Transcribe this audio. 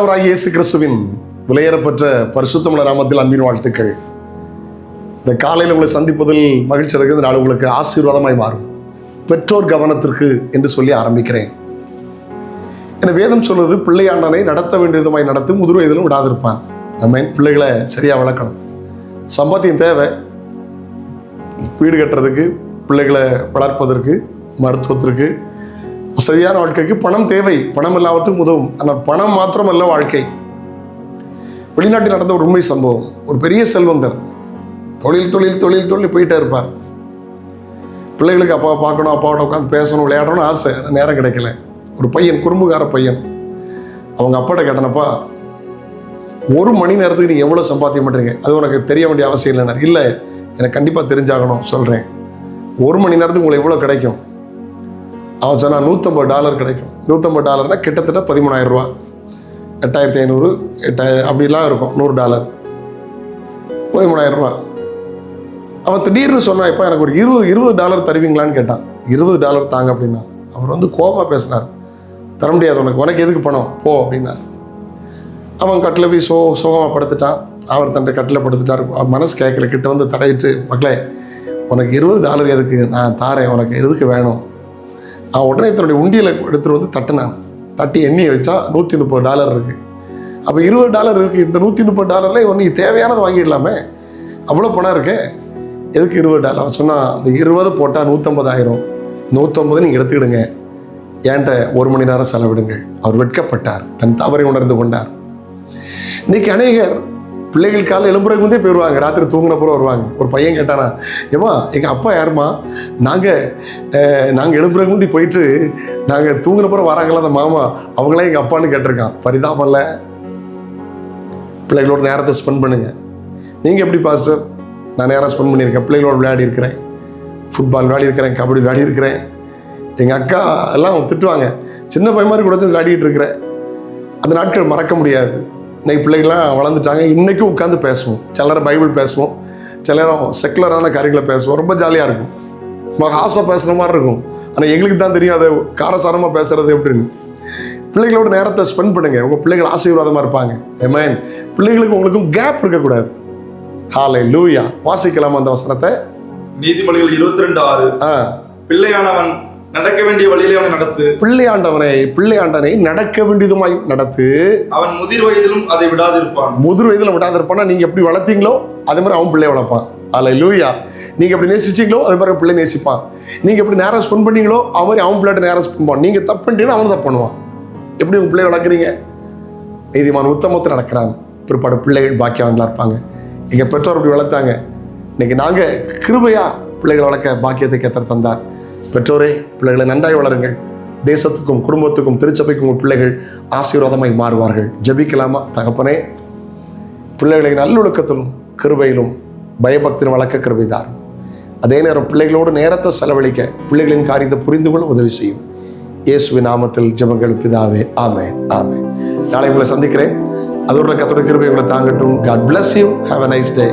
ஆண்டவராகிய இயேசு கிறிஸ்துவின் விலையேறப்பெற்ற பரிசுத்தமுள்ள நாமத்தில் அன்பின் வாழ்த்துக்கள். இந்த காலையில் உங்களை சந்திப்பதில் மகிழ்ச்சி இருக்குது. நாள் உங்களுக்கு ஆசீர்வாதமாய் மாறும். பெற்றோர் கவனத்திற்கு என்று சொல்லி ஆரம்பிக்கிறேன். என வேதம் சொல்வது, பிள்ளையாண்டனை நடத்த வேண்டிய விதமாய் நடத்தும், முதிர் வயதிலும் விடாதிருப்பான். நம்ம பிள்ளைகளை சரியாக வளர்க்கணும். சம்பாத்தியம் தேவை, வீடு கட்டுறதுக்கு, பிள்ளைகளை வளர்ப்பதற்கு, மருத்துவத்திற்கு, சரியான வாழ்க்கைக்கு பணம் தேவை. பணம் எல்லாவற்றுக்கும் உதவும். ஆனால் பணம் மாத்திரமல்ல வாழ்க்கை. வெளிநாட்டில் நடந்த ஒரு உண்மை சம்பவம். ஒரு பெரிய செல்வந்தர் தொழில் தொழில் தொழில் தொழில் போயிட்டே இருப்பார். பிள்ளைகளுக்கு அப்பாவை பார்க்கணும், அப்பாவோட உட்காந்து பேசணும், விளையாடணும்னு ஆசை. நேரம் கிடைக்கல. ஒரு பையன், குறும்புகார பையன், அவங்க அப்பாட்ட கேட்டனப்பா, 1 மணி நேரத்துக்கு நீங்கள் எவ்வளோ சம்பாத்தியம் பண்ணுறீங்க? அது உனக்கு தெரிய வேண்டிய அவசியம் இல்லைன்னா. இல்லை, எனக்கு கண்டிப்பாக தெரிஞ்சாகணும், சொல்கிறேன். 1 மணி நேரத்துக்கு உங்களுக்கு எவ்வளோ கிடைக்கும்? அவன் சொன்னால் $150 கிடைக்கும். $150 கிட்டத்தட்ட 13,000 ரூபா, 8,500, 8,000 அப்படிலாம் இருக்கும். $100 13,000 ரூபா. அவன் திடீர்னு சொன்னான், இப்போ எனக்கு ஒரு $20 தருவீங்களான்னு கேட்டான். $20 தாங்க அப்படின்னா. அவர் கோபமாக பேசினார். தர முடியாது, உனக்கு எதுக்கு பணம், போ அப்படின்னார். அவன் கட்டில் போய் சோகமாக படுத்துட்டான். அவர் தன்னை கட்டில் படுத்துட்டார். மனசு கேட்கல. கிட்ட தடையிட்டு, மக்களே உனக்கு $20 எதுக்கு? நான் தாரேன், உனக்கு எதுக்கு வேணும்? அவன் உடனே தன்னுடைய உண்டியலை எடுத்துகிட்டு தட்டினான். தட்டி எண்ணி வச்சா $130 இருக்குது. அப்போ $20 இருக்குது. இந்த $130 உனக்கு தேவையானதை வாங்கிடலாமே, அவ்வளோ பணம் இருக்கே, எதுக்கு $20? அவன் சொன்னான், இந்த 20 போட்டால் 150 ஆயிரும். 150 நீங்கள் எடுத்துக்கிடுங்க, ஏன்ட்ட 1 மணி நேரம் செலவிடுங்க. அவர் வெட்கப்பட்டார், தன் தவறை உணர்ந்து கொண்டார். இன்னைக்கு அநேகர் பிள்ளைகள் காலை எழும்புறதுக்கு முந்தே போயிடுவாங்க, ராத்திரி தூங்கின பூரா வருவாங்க. ஒரு பையன் கேட்டானா, ஏமா எங்கள் அப்பா யாருமா? நாங்கள் எழும்புறதுக்கு முந்தி போயிட்டு நாங்கள் தூங்கின பூரா வராங்களா அந்த மாமா, அவங்களே எங்கள் அப்பான்னு கேட்டிருக்கான். பரிதாபம்ல. பிள்ளைகளோட நேரத்தை ஸ்பெண்ட் பண்ணுங்க. நீங்கள் எப்படி பாஸ்டர்? நான் நேரம் ஸ்பெண்ட் பண்ணியிருக்கேன், பிள்ளைகளோட விளையாடி இருக்கிறேன், ஃபுட்பால் விளையாடி இருக்கிறேன், கபடி விளையாடி இருக்கிறேன். எங்கள் அக்கா எல்லாம் திட்டுவாங்க, சின்ன பையன் மாதிரி கூட விளையாடிட்டு இருக்கிறேன். அந்த நாட்கள் மறக்க முடியாது. இன்னைக்கு பிள்ளைகள்லாம் வளர்ந்துட்டாங்க. இன்றைக்கும் உட்காந்து பேசுவோம். சில நேரம் பைபிள் பேசுவோம், சில நேரம் செக்குலரான காரியங்களை பேசுவோம். ரொம்ப ஜாலியாக இருக்கும். ஆசை பேசுகிற மாதிரி இருக்கும். ஆனால் எங்களுக்கு தான் தெரியும் அதை காரசாரமாக பேசுகிறது எப்படின்னு. பிள்ளைகளோட நேரத்தை ஸ்பெண்ட் பண்ணுங்க. உங்கள் பிள்ளைகள் ஆசீர்வாதமாக இருப்பாங்க. ஆமென். பிள்ளைகளுக்கு உங்களுக்கும் கேப் இருக்கக்கூடாது. ஹல்லேலூயா. வாசிக்கலாமா அந்த வசனத்தை? நீதிமொழிகள் 22:6. பிள்ளையானவன் நடக்க வேண்டிய வழியிலே அவனை நடத்து. பிள்ளையாண்டனை நடக்க வேண்டியதுமாய் நடத்து. அவன் முதிர் வயதிலும் அதை விடாதிருப்பான். முதிர் வயதிலும் விடாதிருப்பான்னா, நீங்க எப்படி வளர்த்தீங்களோ அதே மாதிரி அவன் பிள்ளைய வளர்ப்பான். ஹல்லேலூயா. நீங்க எப்படி நேசிச்சீங்களோ அதே மாதிரி பிள்ளை நேசிப்பான். நீங்க எப்படி நேரம் ஸ்பெண்ட் பண்ணீங்களோ அவன் மாதிரி அவன் பிள்ளைகிட்ட நேரம் ஸ்பெண்ட் பண்ணுவான். நீங்க தப்பு பண்ணிட்டீங்கன்னா அவன் தப்பு பண்ணுவான். எப்படி உங்க பிள்ளைய வளர்க்குறீங்க? நீதிமான் உத்தமத்தில் நடக்கிறான், பிற்பாடு பிள்ளைகள் பாக்கியவான்களா இருப்பாங்க. எங்க பெற்றோர் அப்படி வளர்த்தாங்க. இன்னைக்கு நாங்க கிருபையா பிள்ளைகளை வளர்க்க பாக்கியத்தை கர்த்தர் தந்தார். பெற்றோரே, பிள்ளைகளை நன்றாய் வளருங்கள். தேசத்துக்கும் குடும்பத்துக்கும் திருச்சபைக்கும் உங்கள் பிள்ளைகள் ஆசீர்வாதமாய் மாறுவார்கள். ஜெபிக்கலாமா? தகப்பனே, பிள்ளைகளை நல்லொழுக்கத்திலும் கிருபையிலும் பயபக்தியும் வளர்க்க கிருபைதார். அதே நேரம் பிள்ளைகளோடு நேரத்தை செலவழிக்க, பிள்ளைகளின் காரியத்தை புரிந்து கொள்ள உதவி செய்யும். இயேசுவின் நாமத்தில் ஜெபங்கள் பிதாவே. ஆமென், ஆமென். நாளை உங்களை சந்திக்கிறேன். அதோட கர்த்தருடைய கிருபை உங்களை தாங்கட்டும். God bless you. Have a nice day.